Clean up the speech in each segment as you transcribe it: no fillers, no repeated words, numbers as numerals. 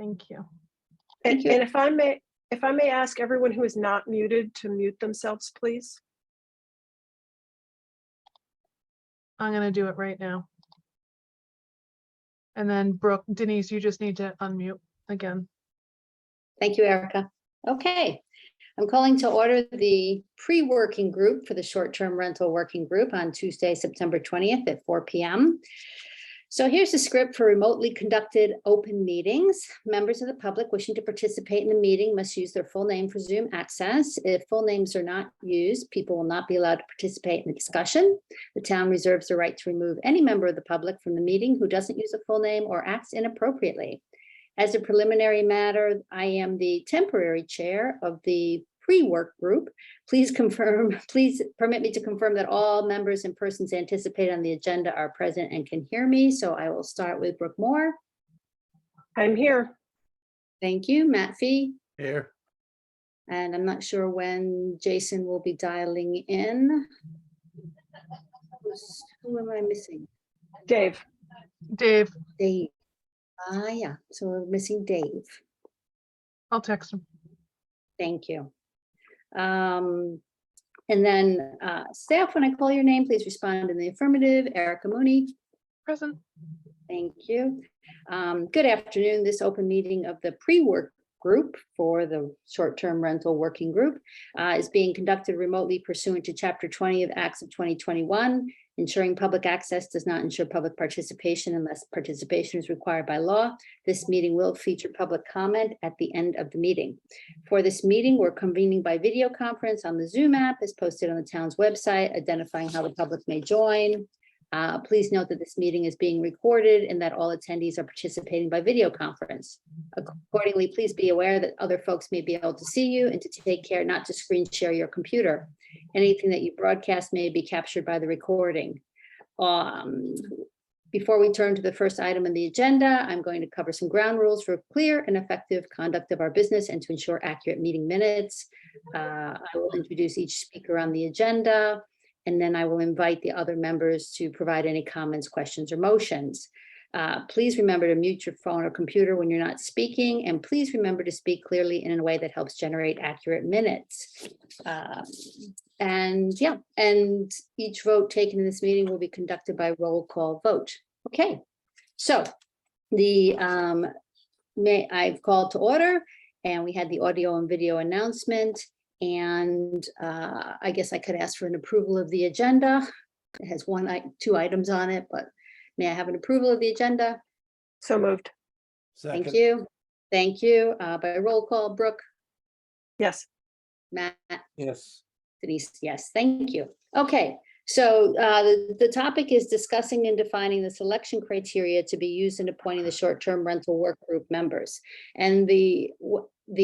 Thank you. Thank you. And if I may ask everyone who is not muted to mute themselves, please. I'm going to do it right now. And then Brooke, Denise, you just need to unmute again. Thank you, Erica. Okay, I'm calling to order the pre-working group for the short-term rental working group on Tuesday, September 20th at 4 p.m. So here's the script for remotely conducted open meetings. Members of the public wishing to participate in the meeting must use their full name for Zoom access. If full names are not used, people will not be allowed to participate in the discussion. The town reserves the right to remove any member of the public from the meeting who doesn't use a full name or acts inappropriately. As a preliminary matter, I am the temporary chair of the pre-work group. Please permit me to confirm that all members and persons anticipated on the agenda are present and can hear me. So I will start with Brooke Moore. I'm here. Thank you. Matt Fee. Here. And I'm not sure when Jason will be dialing in. Who am I missing? Dave. Dave, Dave. Yeah, so we're missing Dave. I'll text him. Thank you. And then staff, when I call your name, please respond in the affirmative. Erica Mooney. Present. Thank you. Good afternoon. This open meeting of the pre-work group for the short-term rental working group is being conducted remotely pursuant to Chapter 20 of Acts of 2021. Ensuring public access does not ensure public participation unless participation is required by law. This meeting will feature public comment at the end of the meeting. For this meeting, we're convening by video conference on the Zoom app as posted on the town's website, identifying how the public may join. Please note that this meeting is being recorded and that all attendees are participating by video conference. Accordingly, please be aware that other folks may be able to see you and to take care not to screen share your computer. Anything that you broadcast may be captured by the recording. Before we turn to the first item on the agenda, I'm going to cover some ground rules for clear and effective conduct of our business and to ensure accurate meeting minutes. I will introduce each speaker on the agenda, and then I will invite the other members to provide any comments, questions, or motions. Please remember to mute your phone or computer when you're not speaking, and please remember to speak clearly in a way that helps generate accurate minutes. And each vote taken in this meeting will be conducted by roll call vote. Okay, so I've called to order, and we had the audio and video announcement, and I guess I could ask for an approval of the agenda. It has two items on it, but may I have an approval of the agenda? So moved. Second. Thank you. Thank you. By roll call, Brooke, Yes. Matt, Yes. Denise, yes, thank you. Okay, so the topic is discussing and defining the selection criteria to be used in appointing the short-term rental work group members. And the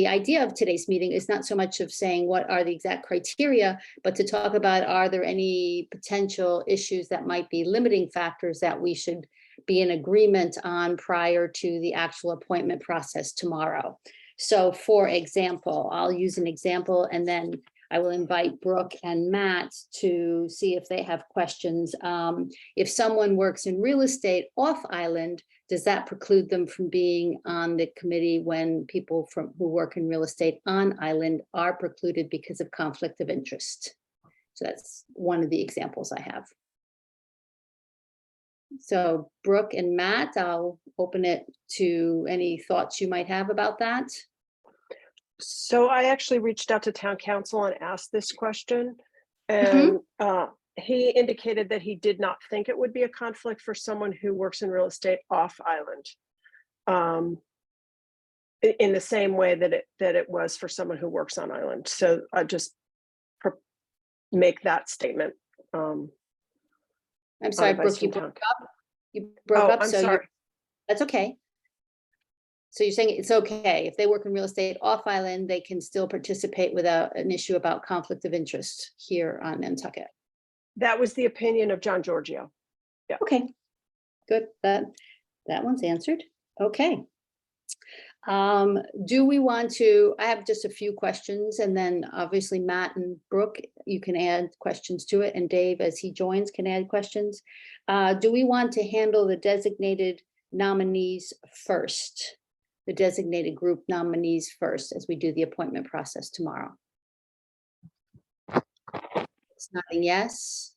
idea of today's meeting is not so much of saying what are the exact criteria, but to talk about, are there any potential issues that might be limiting factors that we should be in agreement on prior to the actual appointment process tomorrow. So for example, I'll use an example and then I will invite Brooke and Matt to see if they have questions. If someone works in real estate off island, does that preclude them from being on the committee when people who work in real estate on island are precluded because of conflict of interest? So that's one of the examples I have. So Brooke and Matt, I'll open it to any thoughts you might have about that. So I actually reached out to town council and asked this question, and he indicated that he did not think it would be a conflict for someone who works in real estate off island, in the same way that it was for someone who works on island. So I just make that statement. I'm sorry, Brooke, you broke up. You broke up. I'm So sorry. that's okay. So you're saying it's okay if they work in real estate off island, they can still participate without an issue about conflict of interest here on Nantucket. That was the opinion of John Giorgio. Yeah. Okay, good. That one's answered. Okay. Do we want to, I have just a few questions, and then obviously Matt and Brooke, you can add questions to it, and Dave, as he joins, can add questions. Do we want to handle the designated nominees first? the designated group nominees first as we do the appointment process tomorrow. It's nothing, yes.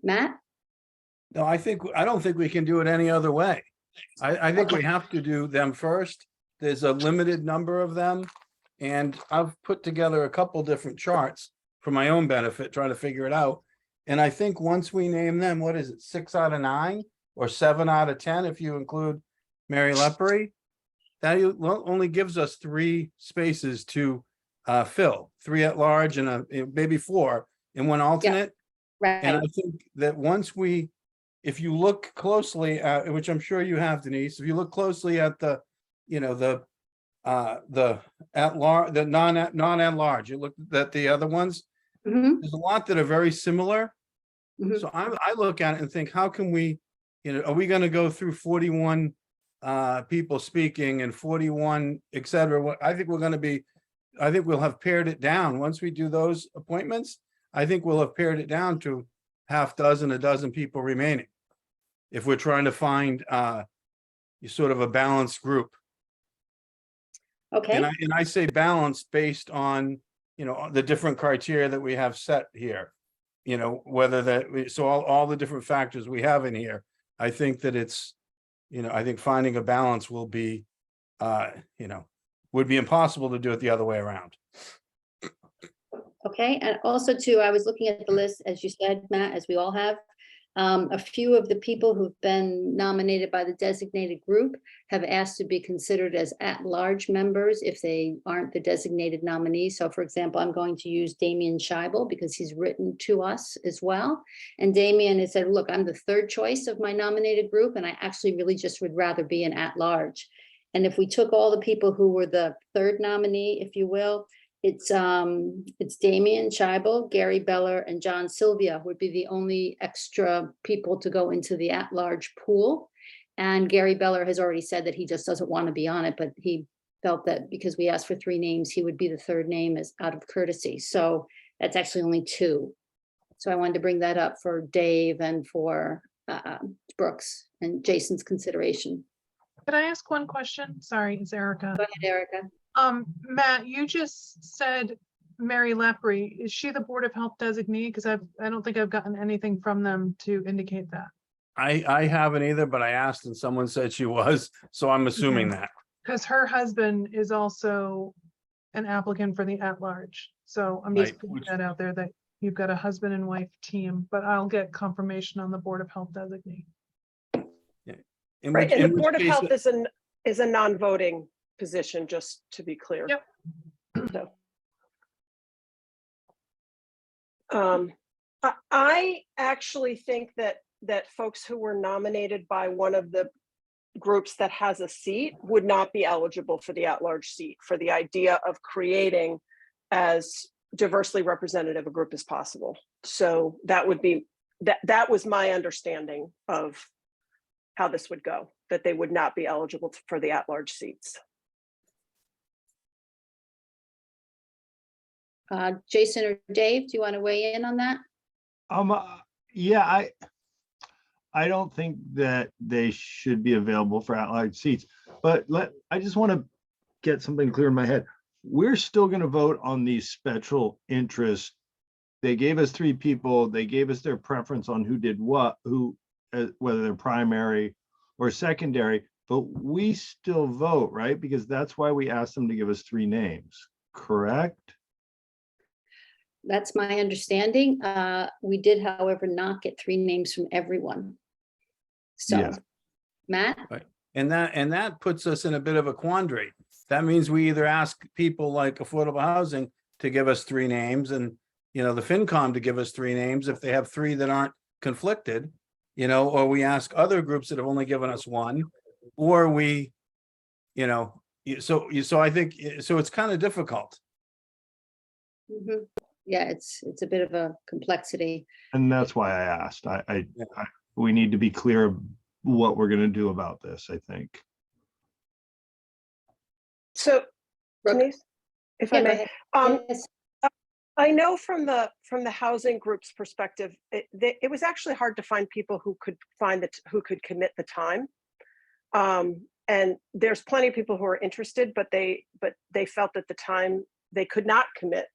Matt? No, I don't think we can do it any other way. I think we Okay. have to do them first. There's a limited number of them. And I've put together a couple different charts for my own benefit, trying to figure it out. And I think once we name them, what is it, 6 out of 9 or 7 out of 10, if you include Mary Lepery, that only gives us 3 spaces to fill, 3 at large and maybe 4 and 1 alternate. And I Right, think that once if you look closely at, which I'm sure you have, Denise, if you look closely at the at large, the non at large, you look at the other ones, mhm, there's a lot that are very similar. mhm. So I look at it and think, how can we, are we gonna go through 41 people speaking and 41, et cetera? What I think we'll have pared it down. Once we do those appointments, I think we'll have pared it down to a dozen people remaining. If we're trying to find sort of a balanced group. Okay, And I say balanced based on, the different criteria that we have set here. So all the different factors we have in here, I think that it's, I think finding a balance will be, would be impossible to do it the other way around. okay. And also too, I was looking at the list, as you said, Matt, as we all have. A few of the people who've been nominated by the designated group have asked to be considered as at-large members if they aren't the designated nominee. So for example, I'm going to use Damian Scheibel because he's written to us as well. And Damian has said, look, I'm the 3rd choice of my nominated group, and I actually really just would rather be an at-large. And if we took all the people who were the 3rd nominee, if you will, it's Damian Scheibel, Gary Beller, and John Sylvia would be the only extra people to go into the at-large pool. And Gary Beller has already said that he just doesn't want to be on it, but he felt that because we asked for 3 names, he would be the 3rd name as out of courtesy. So that's actually only 2. So I wanted to bring that up for Dave and for Brooks and Jason's consideration. Could I ask one question? Sorry, it's Erica. Go ahead, Erica. Matt, you just said Mary Lepery. Is she the Board of Health designee? Because I don't think I've gotten anything from them to indicate that. I haven't either, but I asked and someone said she was, so I'm assuming that. Because her husband is also an applicant for the at-large. So I'm just Right, putting which- that out there that you've got a husband and wife team, but I'll get confirmation on the Board of Health designee. In Right, which- and in the which Board of case- Health is a non-voting position, just to be clear. Yep. So. I actually think that folks who were nominated by one of the groups that has a seat would not be eligible for the at-large seat, for the idea of creating as diversely representative a group as possible. So that would be, that was my understanding of how this would go, that they would not be eligible for the at-large seats. Jason or Dave, do you want to weigh in on that? Yeah, I don't think that they should be available for at-large seats, but I just want to get something clear in my head. We're still going to vote on these special interests. They gave us 3 people. They gave us their preference on who did what, whether they're primary or secondary, but we still vote, right? Because that's why we asked them to give us 3 names, correct? That's my understanding. We did, however, not get 3 names from everyone. So, Yeah. Matt? And that puts us in a bit of a quandary. That means we either ask people like Affordable Housing to give us 3 names and, the FinCom to give us 3 names if they have 3 that aren't conflicted, or we ask other groups that have only given us 1, or we, so I think, so it's kind of difficult. Mhm. Yeah, it's a bit of a complexity. And that's why I asked. We need to be clear what we're going to do about this, I think. So, Brooke? Denise, if Yeah, I go may, ahead. Yes. I know from the housing group's perspective, it was actually hard to find people who could commit the time. and there's plenty of people who are interested, but they felt at the time they could not commit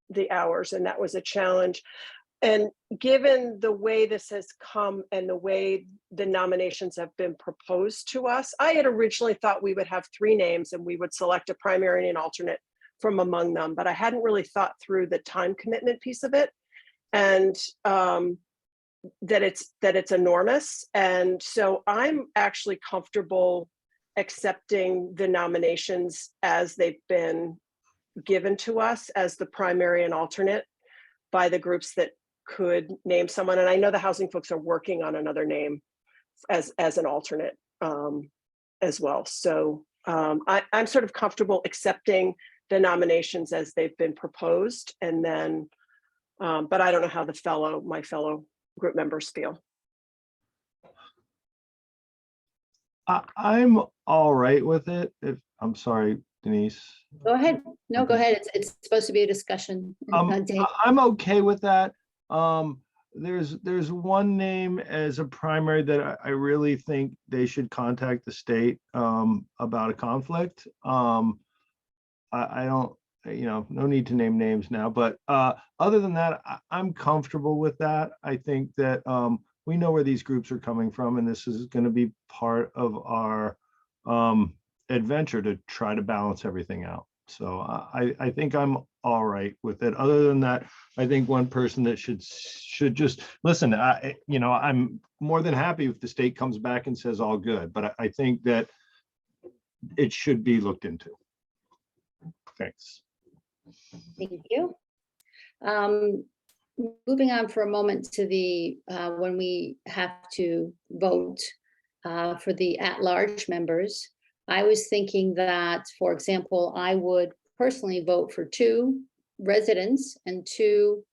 the hours, and that was a challenge. And given the way this has come and the way the nominations have been proposed to us, I had originally thought we would have 3 names and we would select a primary and an alternate from among them, but I hadn't really thought through the time commitment piece of it, and that it's enormous. And so I'm actually comfortable accepting the nominations as they've been given to us as the primary and alternate by the groups that could name someone. And I know the housing folks are working on another name as an alternate as well. So I'm sort of comfortable accepting the nominations as they've been proposed, and then, but I don't know how my fellow group members feel. I'm all right with it. I'm sorry, Denise. Go ahead. No, go Okay. ahead. It's supposed to be a discussion. Dave. I'm okay with that. There's one name as a primary that I really think they should contact the state about a conflict. I don't, no need to name names now, but other than that, I'm comfortable with that. I think that we know where these groups are coming from, and this is going to be part of our adventure to try to balance everything out. So I think I'm all right with it. Other than that, I think one person that should just listen. I'm more than happy if the state comes back and says all good, but I think that it should be looked into. Thanks. Thank you. Moving on for a moment to the when we have to vote for the at-large members. I was thinking that, for example, I would personally vote for 2 residents and 2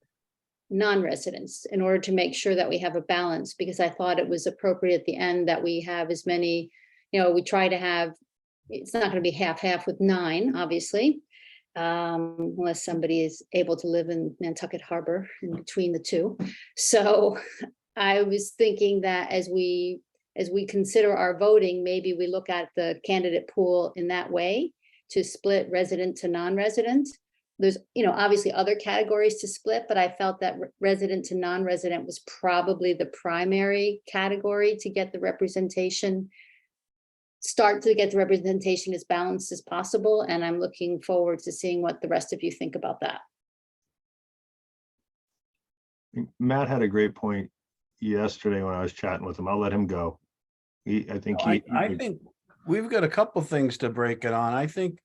non-residents in order to make sure that we have a balance, because I thought it was appropriate at the end that we have as many, we try to have, it's not going to be half-half with 9, obviously, unless somebody is able to live in Nantucket Harbor in between the 2. So I was thinking that as we consider our voting, maybe we look at the candidate pool in that way to split resident to non-resident. There's, obviously other categories to split, but I felt that resident to non-resident was probably the primary category to get the representation, as balanced as possible. And I'm looking forward to seeing what the rest of you think about that. Matt had a great point yesterday when I was chatting with him. I'll let him go. I think I think we've got a couple things to break it on. I think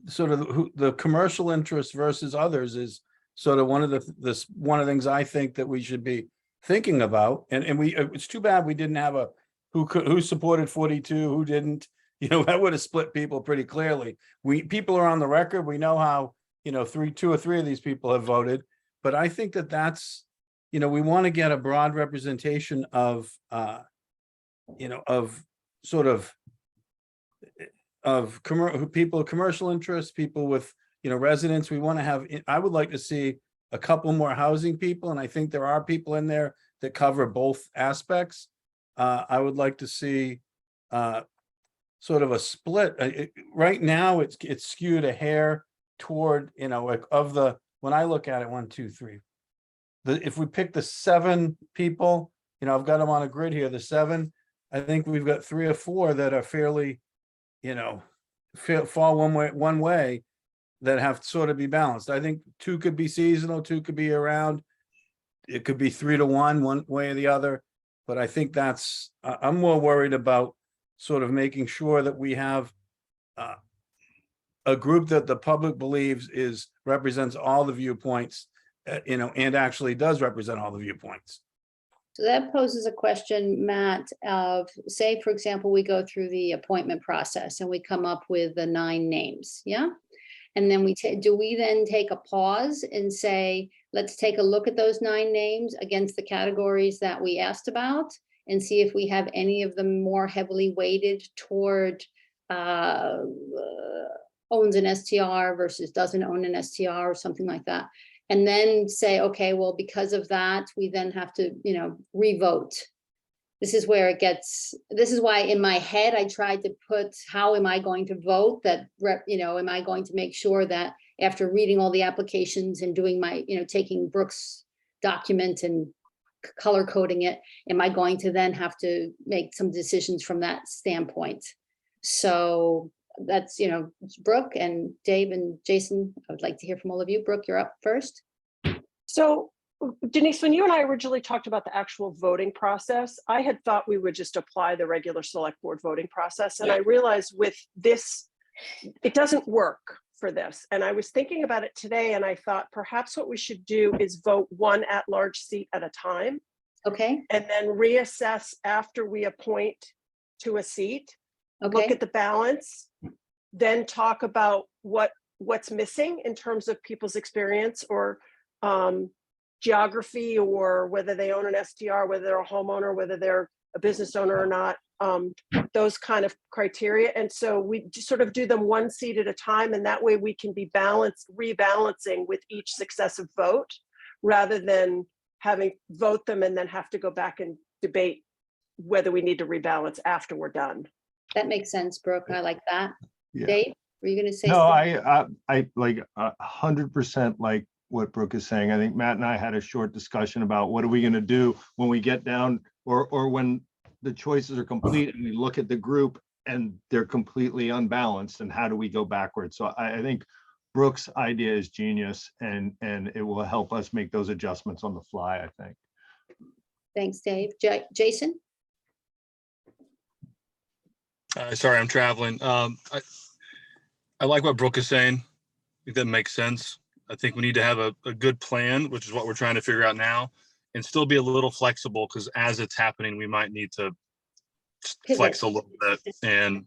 sort of the commercial interest versus others is sort of one of the things I think that we should be thinking about. And it's too bad we didn't have who supported 42, who didn't. That would have split people pretty clearly. People are on the record. We know how 2 or 3 of these people have voted. But I think that we want to get a broad representation of people, commercial interests, people with, residents. We want to have, I would like to see a couple more housing people. And I think there are people in there that cover both aspects. I would like to see sort of a split. Right now, it's skewed a hair toward, when I look at it, 1, 2, 3. If we pick the 7 people, I've got them on a grid here, the 7, I think we've got 3 or 4 that are fairly, fall one way that have to sort of be balanced. I think 2 could be seasonal, 2 could be around. It could be 3 to 1 way or the other. But I think I'm more worried about sort of making sure that we have a group that the public believes represents all the viewpoints, and actually does represent all the viewpoints. So that poses a question, Matt, of say, for example, we go through the appointment process and we come up with the 9 names, yeah? And then do we then take a pause and say, let's take a look at those 9 names against the categories that we asked about and see if we have any of them more heavily weighted toward owns an STR versus doesn't own an STR or something like that. And then say, okay, well, because of that, we then have to, revote this is where it gets, this is why in my head, I tried to put, how am I going to vote that am I going to make sure that after reading all the applications and doing my, taking Brooks' document and color coding it, am I going to then have to make some decisions from that standpoint? So that's, Brooke and Dave and Jason, I would like to hear from all of you. Brooke, you're up first. So Denise, when you and I originally talked about the actual voting process, I had thought we would just apply the regular select board voting process. And I realized with this, it doesn't work for this. And I was thinking about it today and I thought perhaps what we should do is vote one at-large seat at a time. Okay, And then reassess after we appoint to a seat, look okay, at the balance, then talk about what's missing in terms of people's experience or geography, or whether they own an STR, whether they're a homeowner, whether they're a business owner or not, those kind of criteria. And so we just sort of do them one seat at a time, and that way we can be rebalancing with each successive vote, rather than having vote them and then have to go back and debate whether we need to rebalance after we're done. that makes sense, Brooke. I like that. Yeah. Dave, were you gonna say? No, something? I like 100% like what Brooke is saying. I think Matt and I had a short discussion about what are we gonna do when we get down, or when the choices are complete and we look at the group and they're completely unbalanced, and how do we go backwards? So I think Brooke's idea is genius, and it will help us make those adjustments on the fly, I think. Thanks, Dave. Jason? Sorry, I'm traveling. I like what Brooke is saying. I think that makes sense. I think we need to have a good plan, which is what we're trying to figure out now, and still be a little flexible, because as it's happening, we might need to flex a little bit. And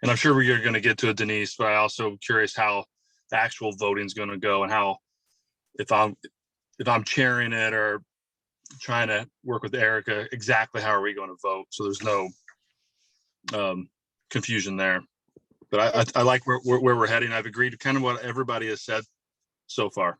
I'm sure we're going to get to it, Denise, but I also curious how the actual voting is going to go, and how, if I'm chairing it or trying to work with Erica, exactly how are we going to vote? So there's no confusion there. But I like where we're heading. I've agreed to kind of what everybody has said so far.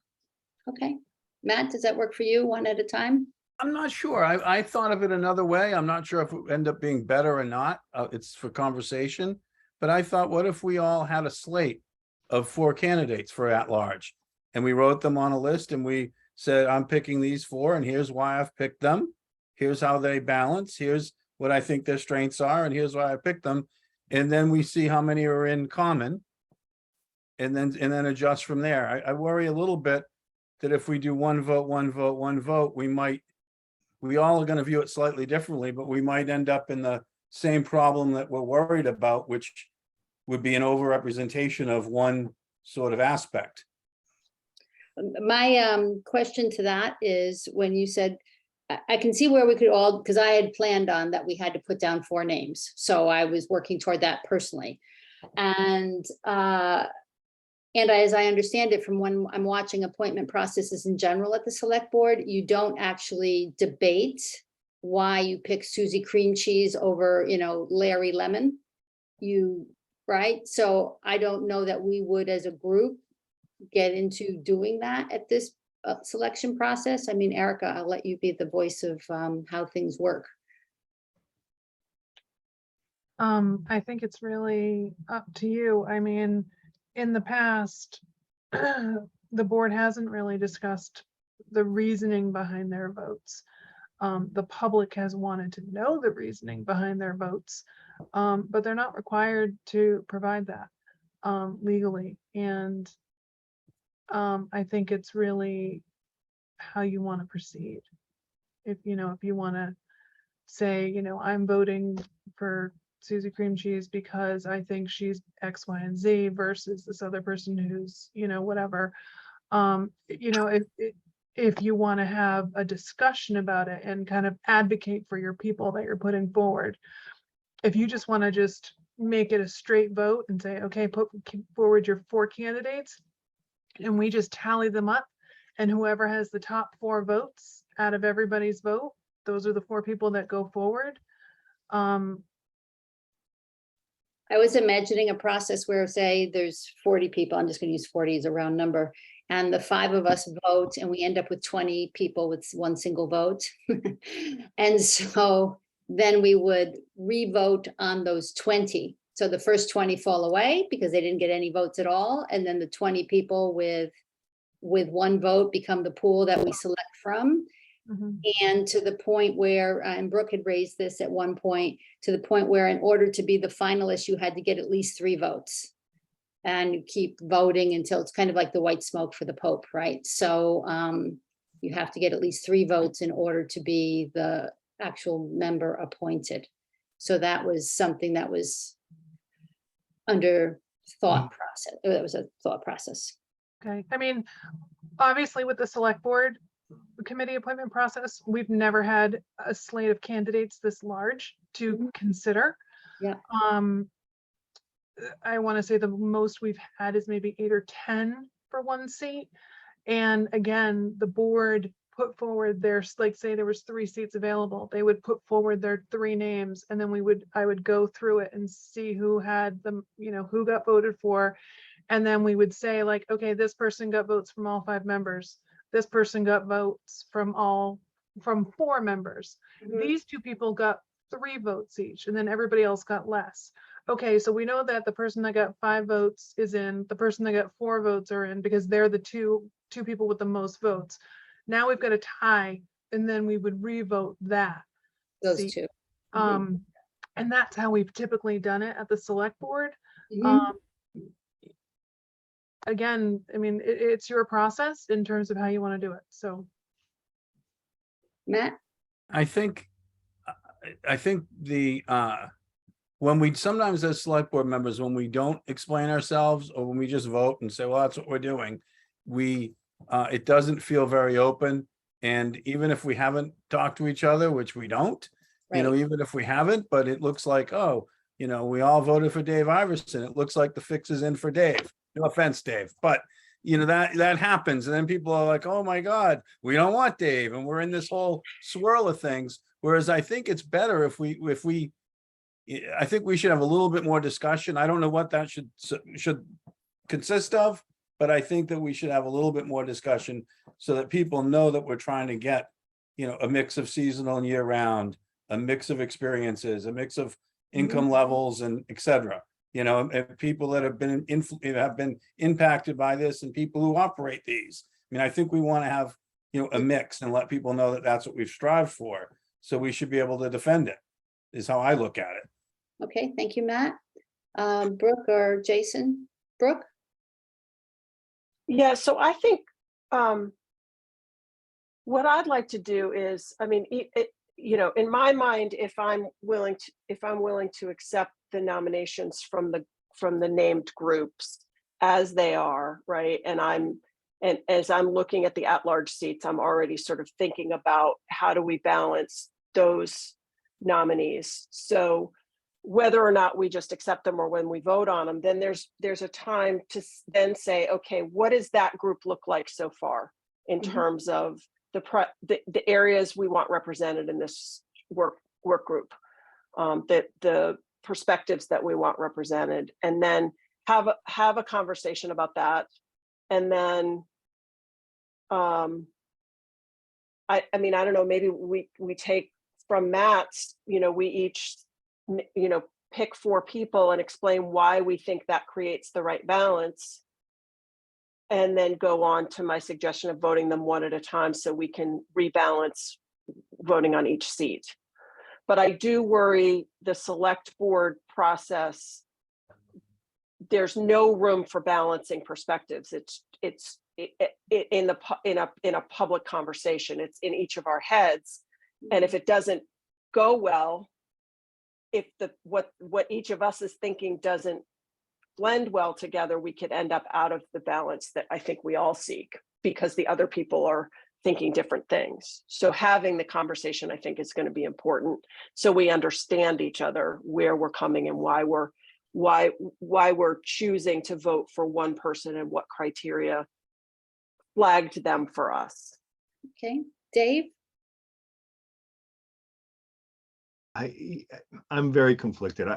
Okay. Matt, does that work for you, one at a time? I'm not sure. I thought of it another way. I'm not sure if it end up being better or not. It's for conversation. But I thought, what if we all had a slate of 4 candidates for at-large, and we wrote them on a list and we said, I'm picking these 4 and here's why I've picked them. Here's how they balance. Here's what I think their strengths are, and here's why I picked them. And then we see how many are in common, and then adjust from there. I worry a little bit that if we do one vote, we all are going to view it slightly differently, but we might end up in the same problem that we're worried about, which would be an overrepresentation of one sort of aspect. My question to that is, when you said, I can see where we could all, because I had planned on that we had to put down 4 names. So I was working toward that personally. And as I understand it, from when I'm watching appointment processes in general at the select board, you don't actually debate why you pick Susie Cream Cheese over, Larry Lemon. Right? So I don't know that we would, as a group, get into doing that at this selection process. I mean, Erica, I'll let you be the voice of how things work. I think it's really up to you. I mean, in the past, the board hasn't really discussed the reasoning behind their votes. The public has wanted to know the reasoning behind their votes, but they're not required to provide that legally. And I think it's really how you want to proceed. If you want to say, I'm voting for Susie Cream Cheese because I think she's X, Y, and Z versus this other person who's, whatever. If you want to have a discussion about it and kind of advocate for your people that you're putting forward. If you just want to just make it a straight vote and say, okay, put forward your 4 candidates and we just tally them up, and whoever has the top 4 votes out of everybody's vote, those are the 4 people that go forward. I was imagining a process where, say, there's 40 people, I'm just going to use 40 as a round number, and the 5 of us vote, and we end up with 20 people with one single vote. And so then we would re-vote on those 20. So the first 20 fall away because they didn't get any votes at all. And then the 20 people with one vote become the pool that we select from. Mhm. And to the point where, and Brooke had raised this at one point, to the point where in order to be the finalist, you had to get at least 3 votes. And you keep voting until it's kind of like the white smoke for the Pope, right? So you have to get at least 3 votes in order to be the actual member appointed. So that was something that was under thought process. That was a thought process. Okay, I mean, obviously with the select board committee appointment process, we've never had a slate of candidates this large to Mhm. consider. Yeah. I want to say the most we've had is maybe 8 or 10 for one seat. And again, the board put forward their, like, say there was 3 seats available, they would put forward their 3 names, and then I would go through it and see who had them, who got voted for. And then we would say, like, okay, this person got votes from all 5 members. This person got votes from 4 members. These 2 people got 3 votes each, and then everybody else got less. Okay, so we know that the person that got 5 votes is in, the person that got 4 votes are in, because they're the two people with the most votes. Now we've got a tie, and then we would re-vote that Those seat. 2. And that's how we've typically done it at the select board. Mhm. Again, I mean, it's your process in terms of how you want to do it. So, Matt? I think the, when we sometimes as select board members, when we don't explain ourselves or when we just vote and say, well, that's what we're doing, it doesn't feel very open. And even if we haven't talked to each other, which we don't, Right. even if we haven't, but it looks like, oh, we all voted for Dave Iverson. It looks like the fix is in for Dave. No offense, Dave, but that happens. And then people are like, oh my God, we don't want Dave. And we're in this whole swirl of things. Whereas I think it's better I think we should have a little bit more discussion. I don't know what that should consist of, but I think that we should have a little bit more discussion so that people know that we're trying to get, a mix of seasonal and year round, a mix of experiences, a mix of income levels and et cetera. And people that have been impacted by this and people who operate these. I mean, I think we want to have, a mix and let people know that that's what we've strived for. So we should be able to defend it, is how I look at it. Okay, thank you, Matt. Brooke or Jason? Brooke? Yeah, so I think what I'd like to do is, I mean, in my mind, if I'm willing to accept the nominations from the named groups as they are, right? And as I'm looking at the at-large seats, I'm already sort of thinking about how do we balance those nominees. So whether or not we just accept them or when we vote on them, then there's a time to then say, okay, what does that group look like so far in terms of the areas we want represented in this work group, the perspectives that we want represented, and then have a conversation about that. And then I mean, I don't know, maybe we take from Matt's, we each pick 4 people and explain why we think that creates the right balance, and then go on to my suggestion of voting them one at a time so we can rebalance voting on each seat. But I do worry the select board process, there's no room for balancing perspectives. It's in a public conversation. It's in each of our heads, and if it doesn't go well, if what each of us is thinking doesn't blend well together, we could end up out of the balance that I think we all seek because the other people are thinking different things. So having the conversation, I think, is going to be important so we understand each other, where we're coming and why we're choosing to vote for one person and what criteria flagged them for us. Okay, Dave? I'm very conflicted.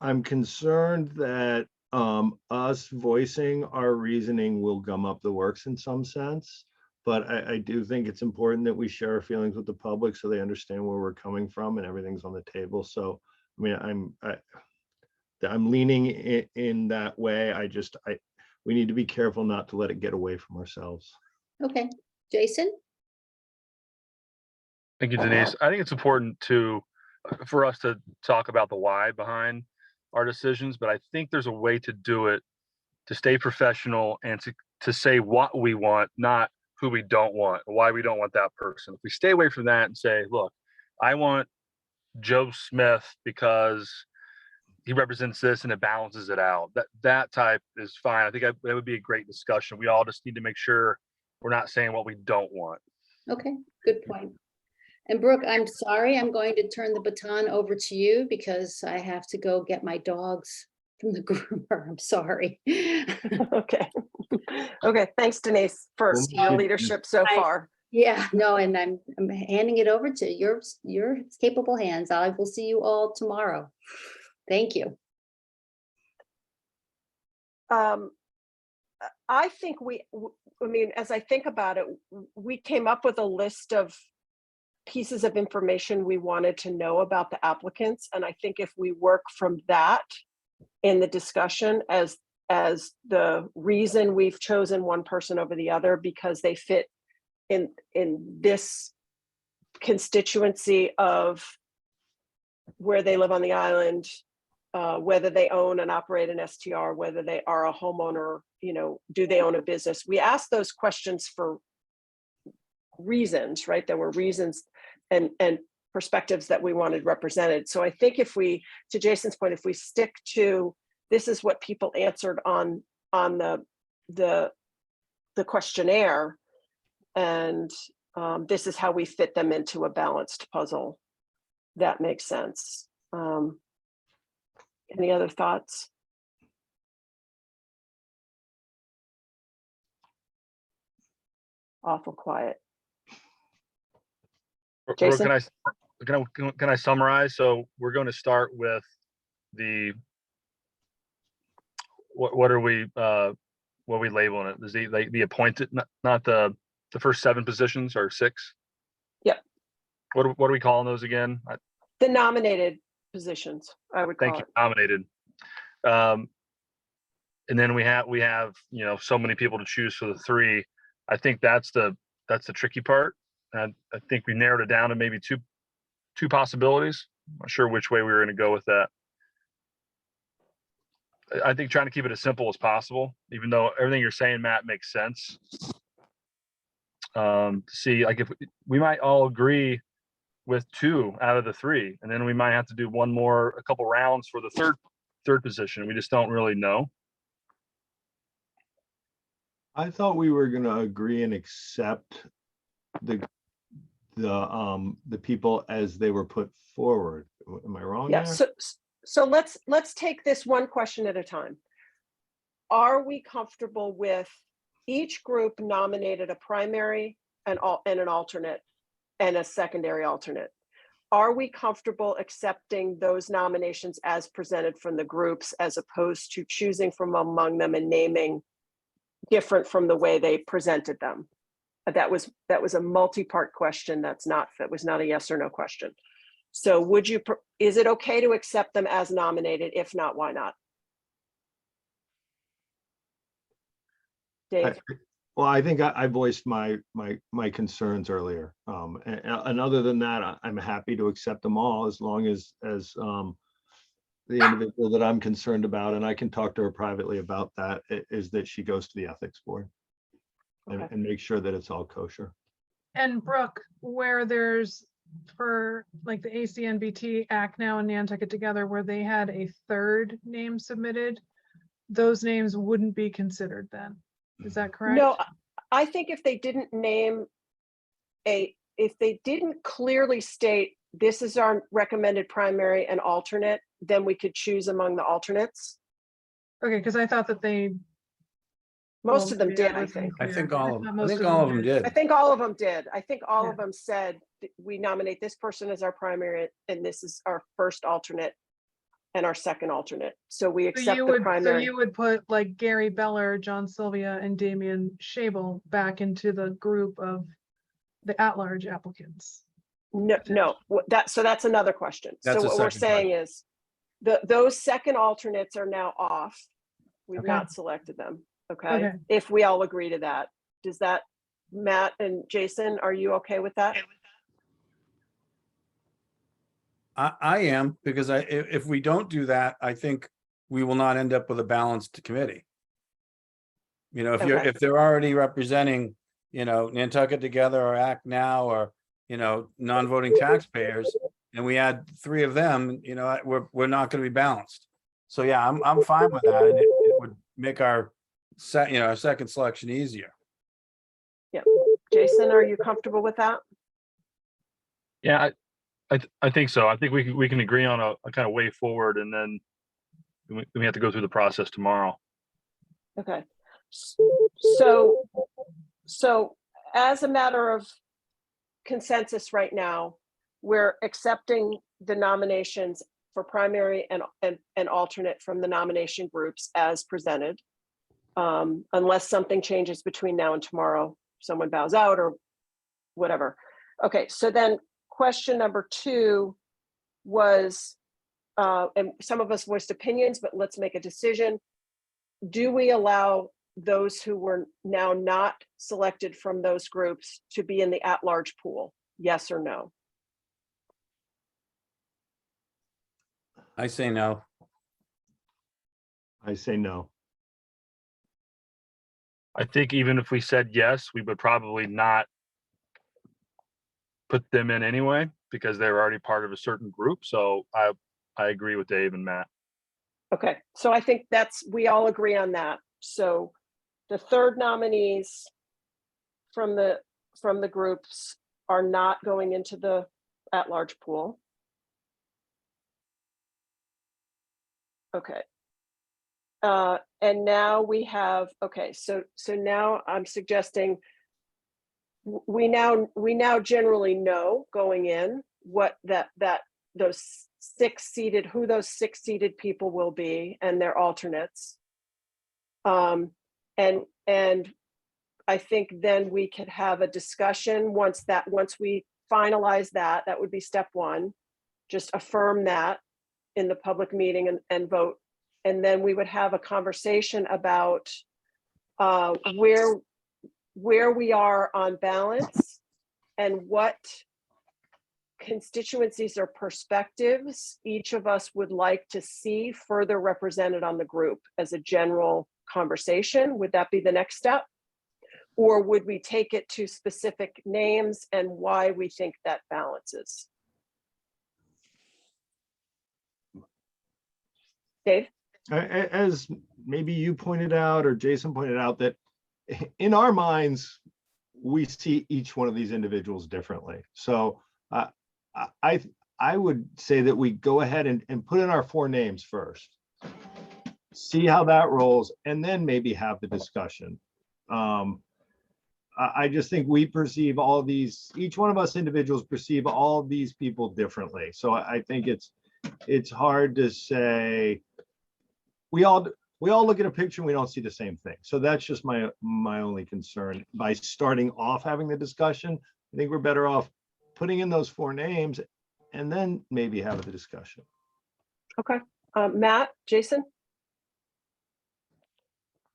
I'm concerned that us voicing our reasoning will gum up the works in some sense. But I do think it's important that we share our feelings with the public so they understand where we're coming from and everything's on the table. So, I mean, I'm leaning in that way. We need to be careful not to let it get away from ourselves. Okay, Jason? Thank you, Denise. I think it's important for us to talk about the why behind our decisions, but I think there's a way to do it to stay professional and to say what we want, not who we don't want, why we don't want that person. If we stay away from that and say, look, I want Joe Smith because he represents this and it balances it out. That type is fine. I think that would be a great discussion. We all just need to make sure we're not saying what we don't want. Okay, good point. And Brooke, I'm sorry, I'm going to turn the baton over to you because I have to go get my dogs from the groomer. I'm sorry. Okay. Okay, thanks Denise for Well, your she- leadership so I- far. Yeah, no, and I'm handing it over to your capable hands. I will see you all tomorrow. Thank you. I think I mean, as I think about it, we came up with a list of pieces of information we wanted to know about the applicants. And I think if we work from that in the discussion as the reason we've chosen one person over the other because they fit in this constituency of where they live on the island, whether they own and operate an STR, whether they are a homeowner, do they own a business? We asked those questions for reasons, right? There were reasons and perspectives that we wanted represented. So I think to Jason's point, if we stick to this is what people answered on the questionnaire, and this is how we fit them into a balanced puzzle, that makes sense. Any other thoughts? Awful quiet. Brooke, Jason? can I summarize? So we're going to start with what are we labeling it? Is the appointed, not the first 7 positions or 6? Yep. What are we calling those again? The nominated positions, I would Thank call you, it. nominated. And then we have so many people to choose for the 3. I think that's the tricky part. And I think we narrowed it down to maybe two possibilities. I'm not sure which way we were going to go with that. I think trying to keep it as simple as possible, even though everything you're saying, Matt, makes sense. See, like if we might all agree with 2 out of the 3, and then we might have to do a couple rounds for the third position. We just don't really know. I thought we were gonna agree and accept the people as they were put forward. Am I wrong Yeah, there? so let's take this one question at a time. Are we comfortable with each group nominated a primary and an alternate and a secondary alternate? Are we comfortable accepting those nominations as presented from the groups as opposed to choosing from among them and naming different from the way they presented them? That was a multi-part question. That was not a yes or no question. So is it okay to accept them as nominated? If not, why not? Dave? Well, I think I voiced my concerns earlier. And other than that, I'm happy to accept them all as long as the individual that I'm concerned about, and I can talk to her privately about that, is that she goes to the ethics board Okay. and make sure that it's all kosher. And Brooke, where there's for like the ACNBT, Act Now and Nantucket Together, where they had a 3rd name submitted, those names wouldn't be considered then. Is that correct? No, I think if they didn't if they didn't clearly state this is our recommended primary and alternate, then we could choose among the alternates. Okay, because I thought that Most well, of them maybe did, I wasn't think. I clear. think all of thought them, I most think all of them did. I think all of them did. I think all Yeah. of them said, we nominate this person as our primary and this is our first alternate. and our second alternate. So we So accept you the would, so primary. you would put like Gary Beller, John Sylvia, and Damian Shable back into the group of the at-large applicants. No, so that's another question. That's So a what we're second saying is those second alternates are now off. We've Okay. not selected them, okay? Okay. If we all agree to that. Does that, Matt and Jason, are you okay with that? I am, because if we don't do that, I think we will not end up with a balanced committee. You know, Okay. if they're already representing, you know, Nantucket Together or Act Now or, you know, non-voting taxpayers, and we add 3 of them, you know, we're not gonna be balanced. So yeah, I'm fine with that, and it would make our our second selection easier. Jason, are you comfortable with that? Yeah, I think so. I think we can agree on a kind of way forward, and then we have to go through the process tomorrow. Okay. So as a matter of consensus right now, we're accepting the nominations for primary and alternate from the nomination groups as presented. Unless something changes between now and tomorrow, someone bows out or whatever. Okay, so then question number 2 was, and some of us voiced opinions, but let's make a decision. Do we allow those who were now not selected from those groups to be in the at-large pool? Yes or no? I say no. I say no. I think even if we said yes, we would probably not put them in anyway, because they're already part of a certain group. So I agree with Dave and Matt. Okay, so I think we all agree on that. So the third nominees from the groups are not going into the at-large pool. Okay. And now we have, okay, so now I'm suggesting we now generally know going in what those 6-seated, who those 6-seated people will be and their alternates. And I think then we could have a discussion once we finalize that would be step 1, just affirm that in the public meeting and vote. And then we would have a conversation about where we are on balance and what constituencies or perspectives each of us would like to see further represented on the group as a general conversation. Would that be the next step? Or would we take it to specific names and why we think that balances? Dave? As maybe you pointed out, or Jason pointed out, that in our minds, we see each one of these individuals differently. So I would say that we go ahead and put in our 4 names first, see how that rolls, and then maybe have the discussion. I just think we perceive all these, each one of us individuals perceive all these people differently. So I think it's hard to say, we all look at a picture and we don't see the same thing. So that's just my only concern. By starting off having the discussion, I think we're better off putting in those 4 names and then maybe have the discussion. Okay, Matt, Jason?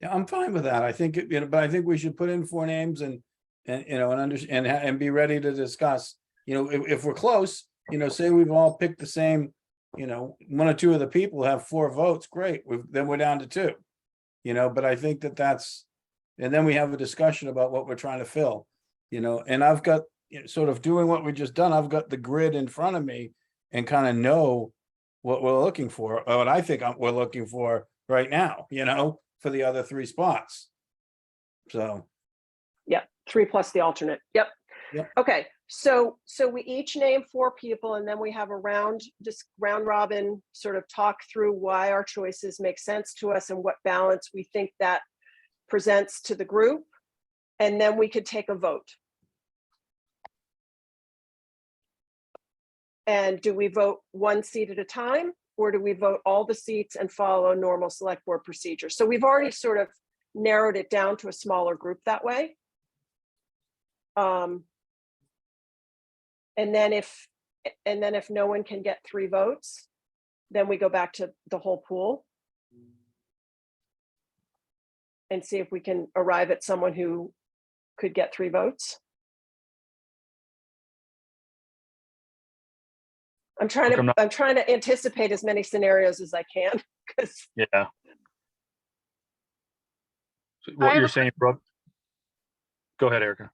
Yeah, I'm fine with that. I think, but I think we should put in 4 names and understand and be ready to discuss. If we're close, say we've all picked the same, 1 or 2 of the people have 4 votes, great. Then we're down to 2. But I think that's, and then we have a discussion about what we're trying to fill. And I've got sort of doing what we just done. I've got the grid in front of me and kind of know what we're looking for, or what I think we're looking for right now. For the other 3 spots. So. Yeah, 3 plus the alternate. Yep. Yep. Okay, so we each name 4 people and then we have a round robin sort of talk through why our choices make sense to us and what balance we think that presents to the group. And then we could take a vote. And do we vote 1 seat at a time? or do we vote all the seats and follow normal select board procedure? So we've already sort of narrowed it down to a smaller group that way. And then if no one can get 3 votes, then we go back to the whole pool and see if we can arrive at someone who could get 3 votes. I'm trying Look, to anticipate as many scenarios as I can, because Yeah. So I What have you're a saying, Brooke? Go ahead, Erica.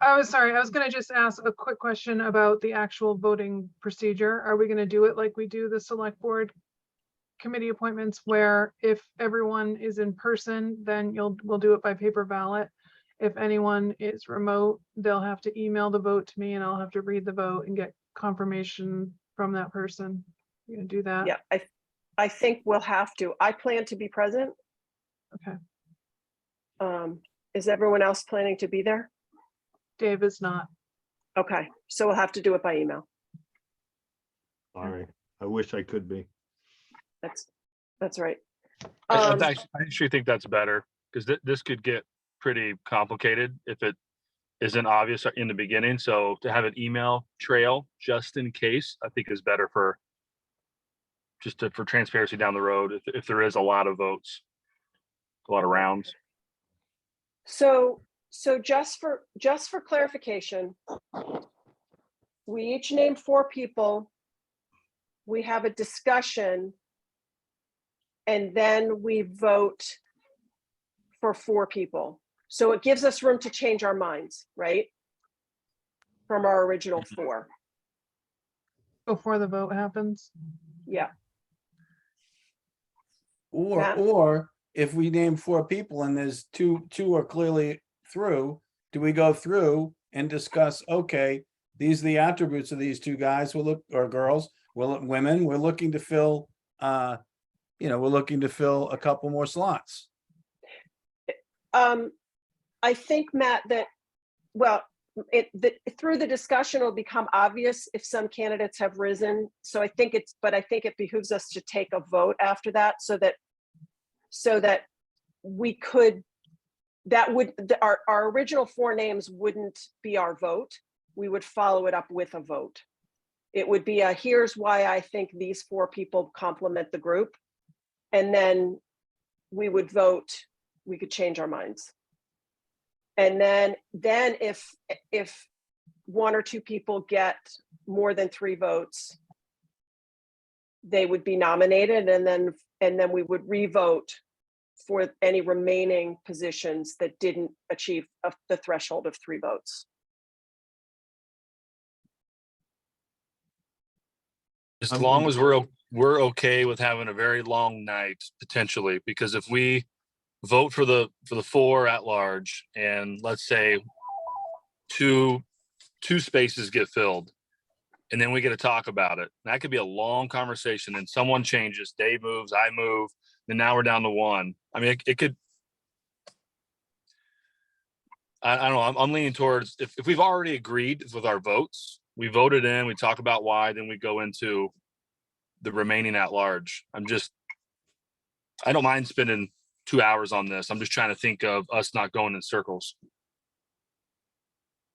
I was sorry, I was gonna just ask a quick question about the actual voting procedure. Are we gonna do it like we do the select board committee appointments, where if everyone is in person, then we'll do it by paper ballot? If anyone is remote, they'll have to email the vote to me and I'll have to read the vote and get confirmation from that person. You gonna do that? yeah, I think we'll have to. I plan to be present. Okay. Is everyone else planning to be there? Dave is not. Okay, so we'll have to do it by email. Sorry, I wish I could be. That's right. I actually think that's better, because this could get pretty complicated if it isn't obvious in the beginning. So to have an email trail just in case, I think is better for for transparency down the road if there is a lot of votes, a lot of rounds. So just for clarification, we each name 4 people. We have a discussion, and then we vote for 4 people. So it gives us room to change our minds, right? From our original 4. Before the vote happens. Yeah. Or, Matt? if we name 4 people and there's two are clearly through, do we go through and discuss, okay, these are the attributes of these 2 guys, or girls, women, we're looking to fill, we're looking to fill a couple more slots. I think, Matt, that, well, through the discussion, it'll become obvious if some candidates have risen. So I think it behooves us to take a vote after that, so that we could, our original 4 names wouldn't be our vote. We would follow it up with a vote. It would be here's why I think these 4 people complement the group. And then we would vote, we could change our minds. And then if 1 or 2 people get more than 3 votes, they would be nominated, and then we would re-vote for any remaining positions that didn't achieve the threshold of 3 votes. As I'm long good. as we're okay with having a very long night potentially, because if we vote for the 4 at large, and let's say two spaces get filled, and then we get to talk about it, that could be a long conversation, and someone changes, Dave moves, I move, and now we're down to 1. I mean, it could, I don't know, I'm leaning towards, if we've already agreed with our votes, we voted in, we talk about why, then we go into the remaining at large. I don't mind spending 2 hours on this. I'm just trying to think of us not going in circles.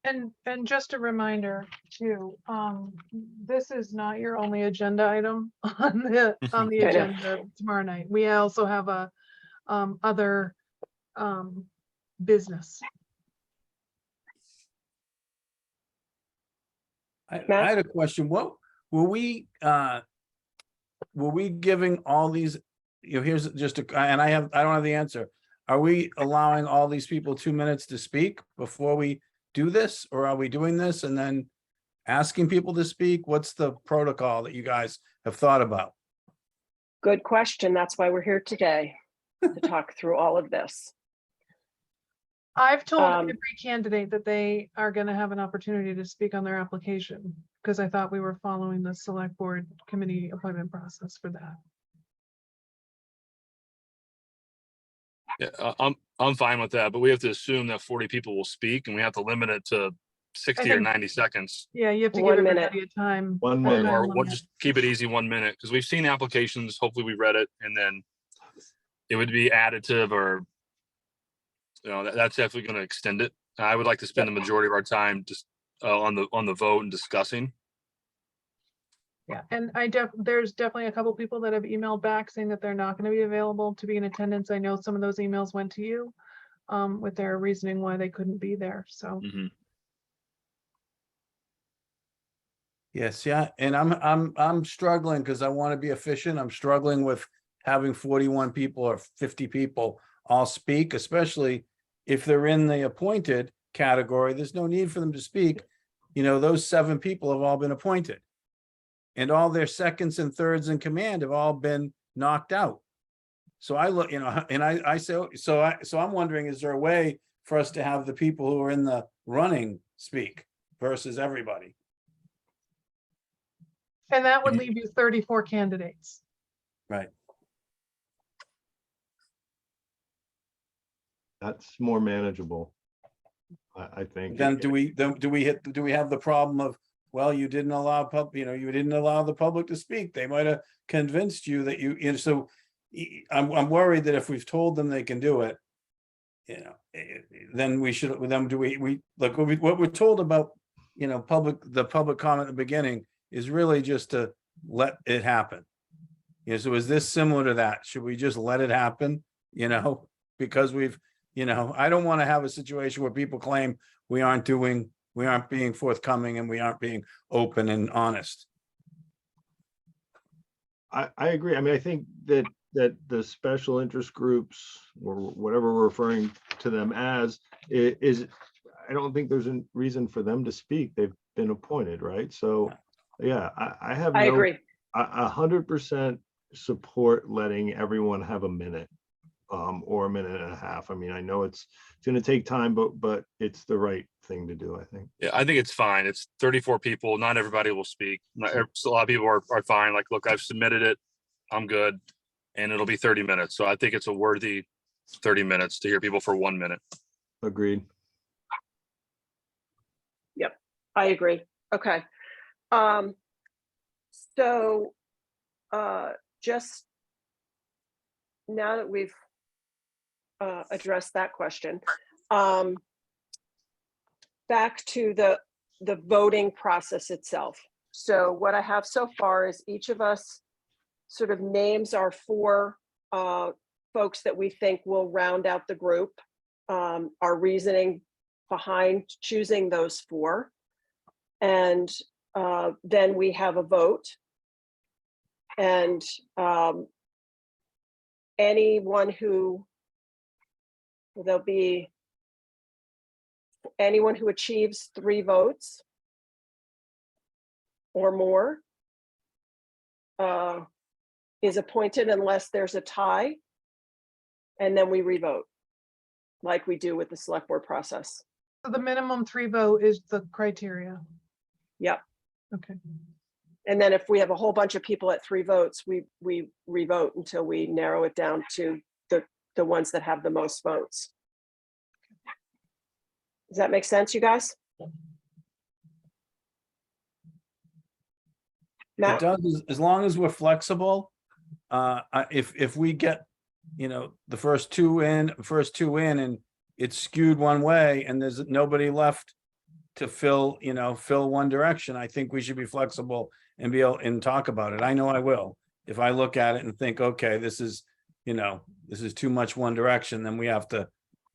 And just a reminder too, this is not your only agenda item on the I know. agenda tomorrow night. We also have a other business. I Matt? had a question. What were we giving all these, here's just and I don't have the answer. Are we allowing all these people 2 minutes to speak before we do this, or are we doing this and then asking people to speak? What's the protocol that you guys have thought about? Good question. That's why we're here today, to talk through all of this. I've told every candidate that they are going to have an opportunity to speak on their application, because I thought we were following the select board committee appointment process for that. Yeah, I'm fine with that, but we have to assume that 40 people will speak, and we have to limit it to 60 or think- 90 seconds. Yeah, you have to 1 give minute. everybody a time. 1 Or minute. Or one we'll minute. just keep it easy, 1 minute, because we've seen applications, hopefully we read it, and then it would be additive or, that's definitely going to extend it. I would like to spend the majority of our time just on the vote and discussing. Yeah, and there's definitely a couple people that have emailed back saying that they're not going to be available to be in attendance. I know some of those emails went to you with their reasoning why they couldn't be there, so. Mhm. Yes, yeah, and I'm struggling because I want to be efficient. I'm struggling with having 41 people or 50 people all speak, especially if they're in the appointed category. There's no need for them to speak. Those 7 people have all been appointed. And all their seconds and thirds in command have all been knocked out. So I look, and I say, so I'm wondering, is there a way for us to have the people who are in the running speak versus everybody? And that would Mhm. leave you 34 candidates. Right. That's more manageable. I think. Then do we have the problem of, well, you didn't allow you didn't allow the public to speak. They might have convinced you that so I'm worried that if we've told them they can do it, then we should, then do we like what we're told about, the public comment at the beginning is really just to let it happen. So is this similar to that? Should we just let it happen? Because I don't want to have a situation where people claim we aren't being forthcoming and we aren't being open and honest. I agree. I mean, I think that the special interest groups or whatever we're referring to them as is, I don't think there's a reason for them to speak. They've been appointed, right? So, yeah, I have I no, agree. 100% support letting everyone have a minute or a minute and a half. I mean, I know it's going to take time, but it's the right thing to do, I think. Yeah, I think it's fine. It's 34 people. Not everybody will speak. A lot of people are fine. Like, look, I've submitted it. I'm good. And it'll be 30 minutes. So I think it's a worthy 30 minutes to hear people for 1 minute. Agreed. I agree. Okay. So just now that we've addressed that question, back to the voting process itself. So what I have so far is each of us sort of names our 4 folks that we think will round out the group, our reasoning behind choosing those 4. And then we have a vote. And anyone who achieves 3 votes or more is appointed unless there's a tie. And then we revote like we do with the select board process. So the minimum 3 vote is the criteria. Yep. Okay. And then if we have a whole bunch of people at 3 votes, we revote until we narrow it down to the ones that have the most votes. Does that make sense, you guys? It Matt? does, as long as we're flexible. If we get, the first two in and it's skewed one way and there's nobody left to fill one direction, I think we should be flexible and be able and talk about it. I know I will. If I look at it and think, okay, this is too much one direction, then we have to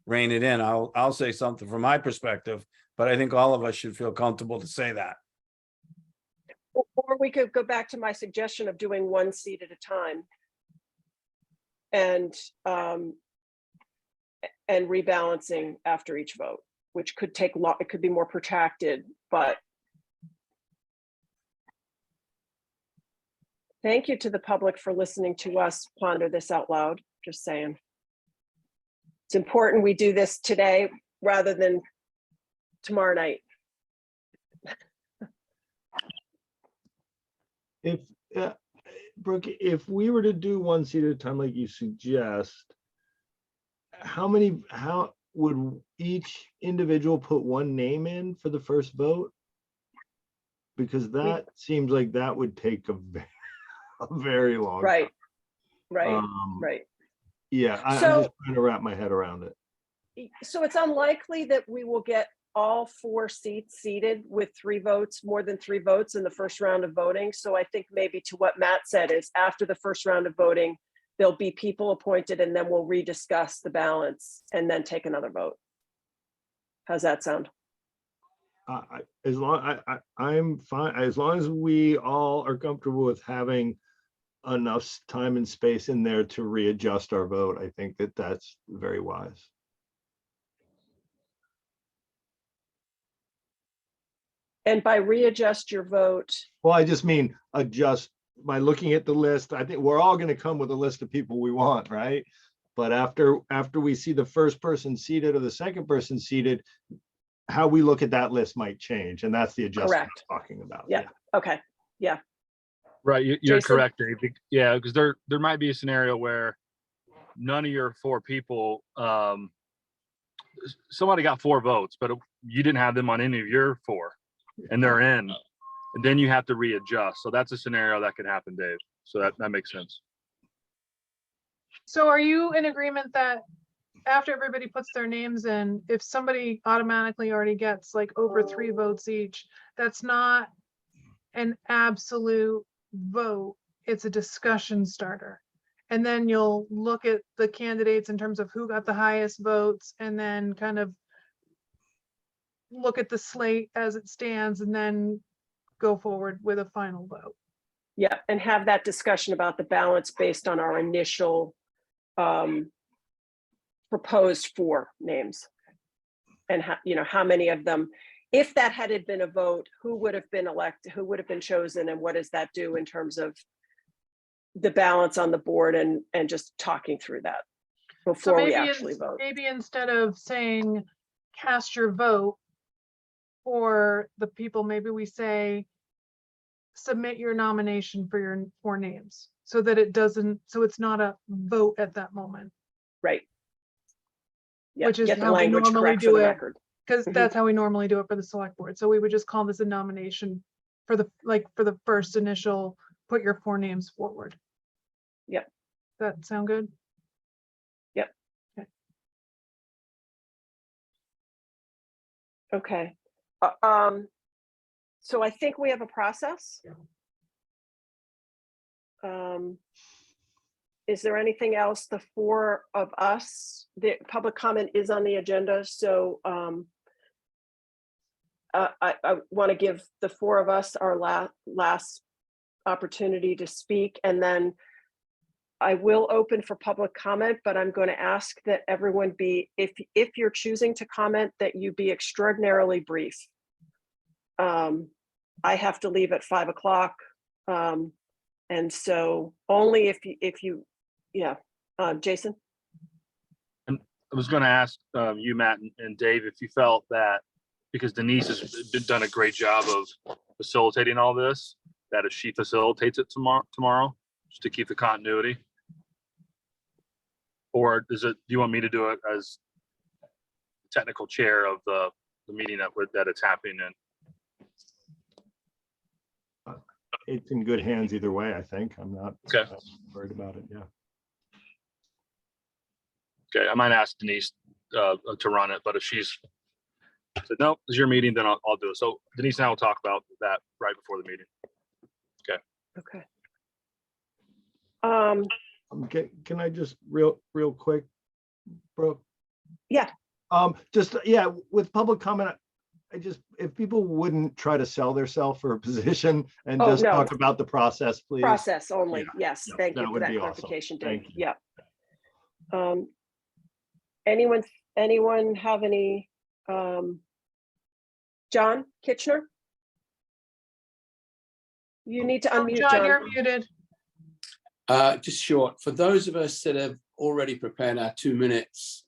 rein it in. I'll say something from my perspective, but I think all of us should feel comfortable to say that. Or we could go back to my suggestion of doing 1 seat at a time. And rebalancing after each vote, which could take it could be more protracted, but thank you to the public for listening to us ponder this out loud, just saying. It's important we do this today rather than tomorrow night. If, Brooke, if we were to do 1 seat at a time, like you suggest, how would each individual put one name in for the first vote? Because that seems like that would take a very long. Right, time. right, right. Yeah, I'm So- just trying to wrap my head around it. So it's unlikely that we will get all 4 seats seated with 3 votes, more than 3 votes in the first round of voting. So I think maybe to what Matt said is after the first round of voting, there'll be people appointed and then we'll rediscuss the balance and then take another vote. How's that sound? I'm fine, as long as we all are comfortable with having enough time and space in there to readjust our vote. I think that that's very wise. And by readjust your vote, Well, I just mean adjust by looking at the list. I think we're all going to come with a list of people we want, right? But after we see the first person seated or the second person seated, how we look at that list might change. And that's the adjustment Correct. I'm talking about. Yeah. okay, Right, you're Jason? correct, Dave. Yeah, because there might be a scenario where none of your 4 people, somebody got 4 votes, but you didn't have them on any of your 4, and they're in, and then you have to readjust. So that's a scenario that could happen, Dave. So that makes sense. So are you in agreement that after everybody puts their names in, if somebody automatically already gets like over 3 votes each, that's not an absolute vote, it's a discussion starter. And then you'll look at the candidates in terms of who got the highest votes and then kind of look at the slate as it stands and then go forward with a final vote. yeah, and have that discussion about the balance based on our initial proposed 4 names. And how many of them, if that had been a vote, who would have been elected, who would have been chosen, and what does that do in terms of the balance on the board and just talking through that So before we maybe, actually vote. maybe instead of saying cast your vote for the people, maybe we say submit your nomination for your 4 names so that it doesn't, so it's not a vote at that moment. Right. Yeah, Which is get the how we language normally correct for do the it. record. Because Mhm. that's how we normally do it for the select board. So we would just call this a nomination for the, like, for the first initial, put your 4 names forward. Yep. That sound good? Okay. So I think we have a process. Is there anything else? The 4 of us, the public comment is on the agenda, so I want to give the 4 of us our last opportunity to speak, and then I will open for public comment, but I'm going to ask that everyone be, if you're choosing to comment, that you be extraordinarily brief. I have to leave at 5 o'clock. And so only if you, yeah, Jason? I was going to ask you, Matt and Dave, if you felt that because Denise has done a great job of facilitating all this, that if she facilitates it tomorrow, just to keep the continuity, or do you want me to do it as technical chair of the meeting that it's happening in? It's in good hands either way, I think. I'm not Okay. worried about it. Yeah. Okay, I might ask Denise to run it, but if she's said, no, it's your meeting, then I'll do it. So Denise and I will talk about that right before the meeting. Okay. Can I just real quick, bro? Yeah. Yeah, with public comment, if people wouldn't try to sell themselves for a position and Oh, just no. talk about the process, please. Process only, Yeah, yes, yeah, thank that you for would that be awesome. clarification, Dave. Thank you. Yeah. Anyone have any, John Kitchener? You need to Oh, unmute, John, John. you're muted. Just short, for those of us that have already prepared our 2 minutes,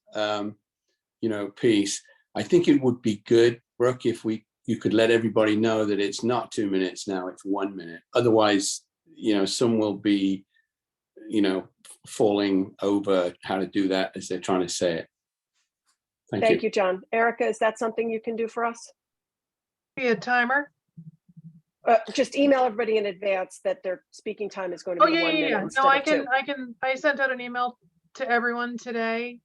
piece, I think it would be good, Brooke, if you could let everybody know that it's not 2 minutes now, it's 1 minute. Otherwise, some will be, falling over how to do that as they're trying to say it. Thank you, John. Erica, is that something you can do for us? Be a timer. Just email everybody in advance that their speaking time is going to Oh, be yeah, 1 yeah, minute yeah. instead No, I of 2. I sent out an email to everyone today.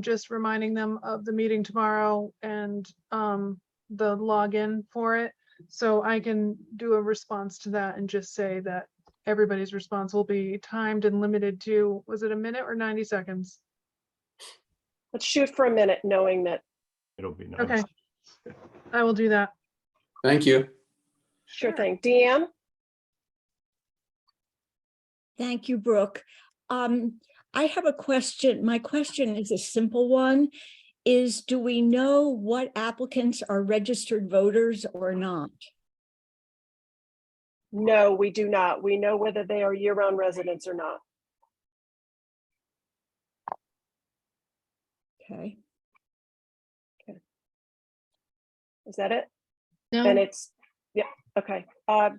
Just reminding them of the meeting tomorrow and the login for it. So I can do a response to that and just say that everybody's response will be timed and limited to, was it a minute or 90 seconds? Let's shoot for a minute, knowing that. It'll be nice. Okay. I will do that. Thank you. Sure thing. Deanne? Thank you, Brooke. I have a question. My question is a simple one. Do we know what applicants are registered voters or not? No, we do not. We know whether they are year-round residents or not. Okay. Is that it? No. And it's, yeah, okay.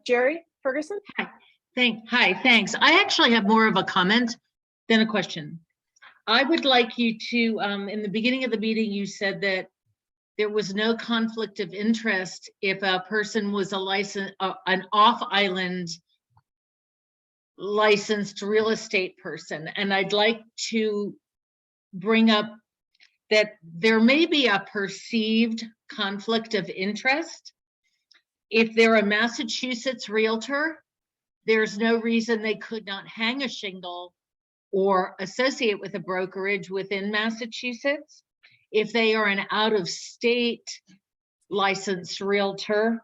Jerry Ferguson? Hi, thanks. I actually have more of a comment than a question. I would like you to, in the beginning of the meeting, you said that there was no conflict of interest if a person was an off-island licensed real estate person. And I'd like to bring up that there may be a perceived conflict of interest. If they're a Massachusetts realtor, there's no reason they could not hang a shingle or associate with a brokerage within Massachusetts. If they are an out-of-state licensed realtor,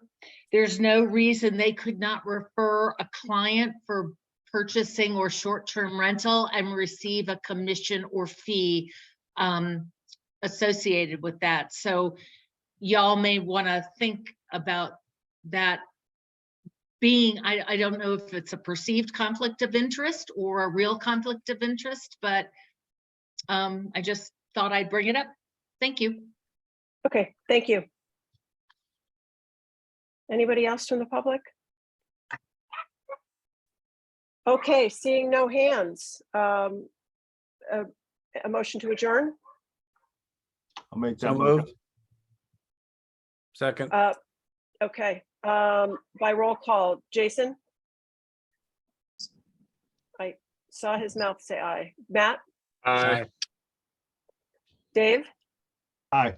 there's no reason they could not refer a client for purchasing or short-term rental and receive a commission or fee associated with that. So y'all may want to think about that being, I don't know if it's a perceived conflict of interest or a real conflict of interest, but I just thought I'd bring it up. Thank you. Okay, thank you. Anybody else from the public? Okay, seeing no hands. A motion to adjourn? I'll make So that motion. moved. Second. Okay, by roll call, Jason? I saw his mouth say aye. Matt? Aye. Dave? Aye.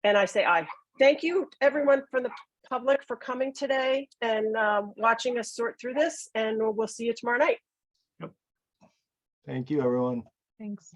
And I say aye. Thank you, everyone from the public for coming today and watching us sort through this, and we'll see you tomorrow night. Thank you, everyone. Thanks.